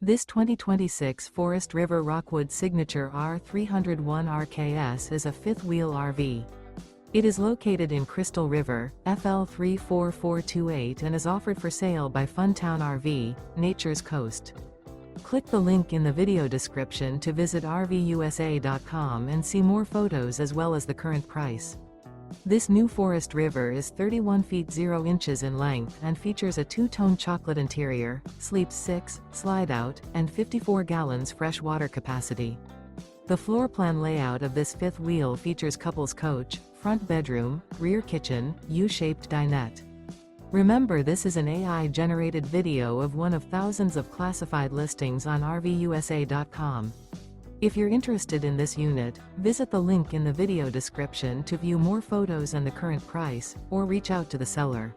This 2026 Forest River Rockwood Signature R301 RKS is a fifth-wheel RV. It is located in Crystal River, FL 34428 and is offered for sale by Funtown RV, Nature's Coast. Click the link in the video description to visit RVUSA.com and see more photos as well as the current price. This new Forest River is 31 feet 0 inches in length and features a two-tone chocolate interior, sleeps 6, slide-out, and 54 gallons fresh water capacity. The floor plan layout of this fifth wheel features couples coach, front bedroom, rear kitchen, U-shaped dinette. Remember, this is an AI-generated video of one of thousands of classified listings on RVUSA.com. If you're interested in this unit, visit the link in the video description to view more photos and the current price, or reach out to the seller.